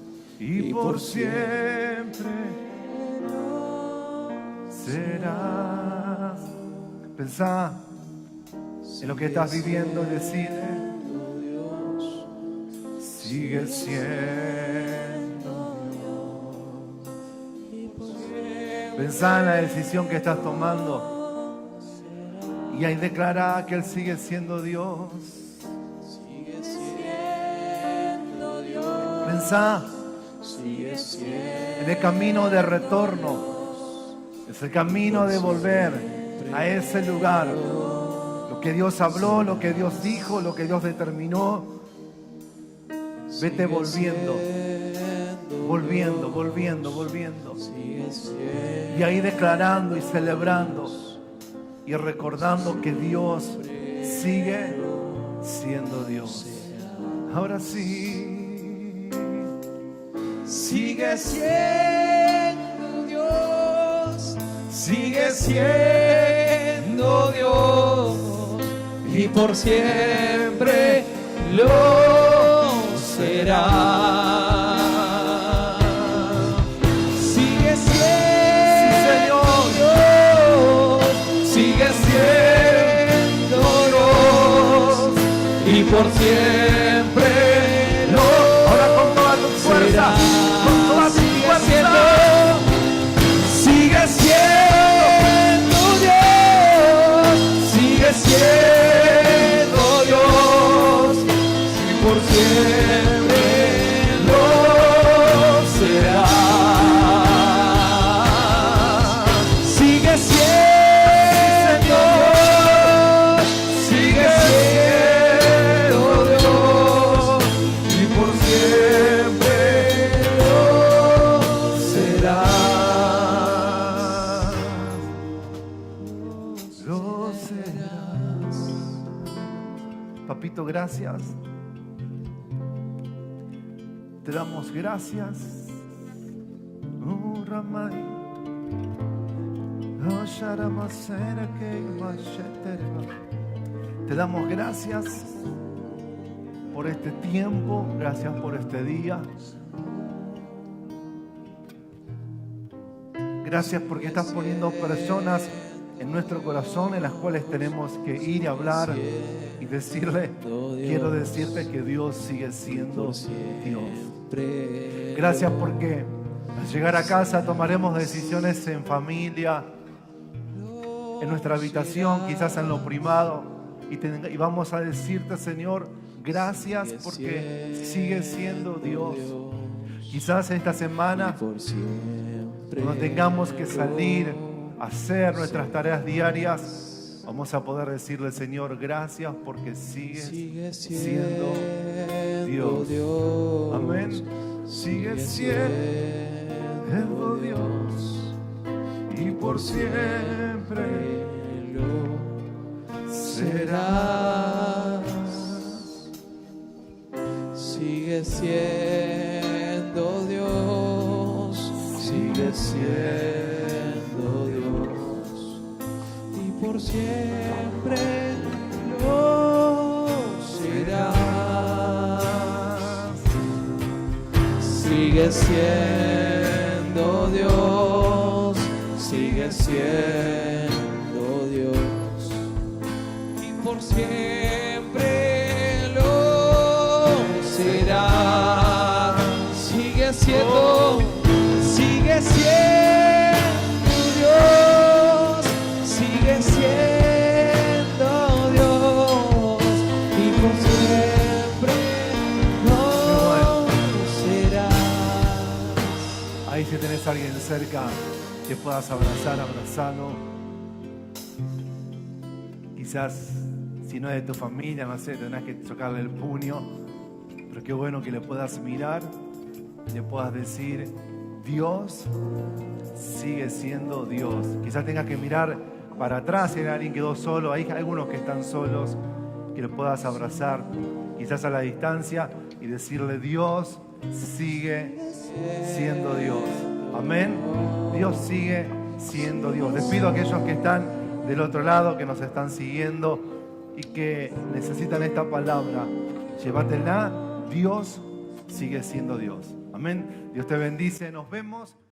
Y por siempre serás. Pensá en lo que estás viviendo y decide. Dios, Sigue siendo Dios. Pensá en la decisión que estás tomando y ahí declará que Él sigue siendo Dios. sigue siendo Dios, Pensá sigue siendo en el camino de retorno. Es el camino de volver a ese lugar. Lo que Dios habló, lo que Dios dijo, lo que Dios determinó. Vete volviendo, volviendo, volviendo, volviendo. Y ahí declarando y celebrando y recordando que Dios sigue siendo Dios. Ahora sí. sigue siendo Dios, sigue siendo Dios, y por siempre lo será. Sigue siendo Dios, sigue siendo Dios, y por siempre lo Ahora con toda tu fuerza, con toda tu fuerza. sigue siendo Dios, sigue siendo Dios, y por siempre lo será. Sigue siendo Dios, sigue siendo Dios, y por siempre lo será. Lo serás. Papito, gracias. Te damos gracias. Oh, Ramay. Oh, Sharamasera que Masheterba. Te damos gracias por este tiempo, gracias por este día. Gracias porque estás poniendo personas en nuestro corazón en las cuales tenemos que ir y hablar y decirle, quiero decirte que Dios sigue siendo Dios. Gracias porque al llegar a casa tomaremos decisiones en familia, en nuestra habitación, quizás en lo privado, y vamos a decirte, Señor, gracias porque sigue siendo Dios. Quizás esta semana, cuando tengamos que salir a hacer nuestras tareas diarias, vamos a poder decirle, Señor, gracias porque sigue siendo Dios. Amén. Sigue siendo Dios y por siempre lo serás. Sigue siendo Dios, sigue siendo Dios y por siempre lo serás. Sigue siendo Dios, sigue siendo Dios y por siempre lo será. Sigue siendo Dios, sigue siendo Dios y por siempre lo será. Ahí si tenés a alguien cerca que puedas abrazar, abrazalo. Quizás si no es de tu familia, no sé, tendrás que chocarle el puño, pero qué bueno que le puedas mirar y le puedas decir, Dios sigue siendo Dios. Quizás tengas que mirar para atrás si alguien quedó solo, hay algunos que están solos, que le puedas abrazar, quizás a la distancia, y decirle, Dios sigue siendo Dios. Amén. Dios sigue siendo Dios. Les pido a aquellos que están del otro lado, que nos están siguiendo y que necesitan esta palabra, llévatela. Dios sigue siendo Dios. Amén. Dios te bendice. Nos vemos.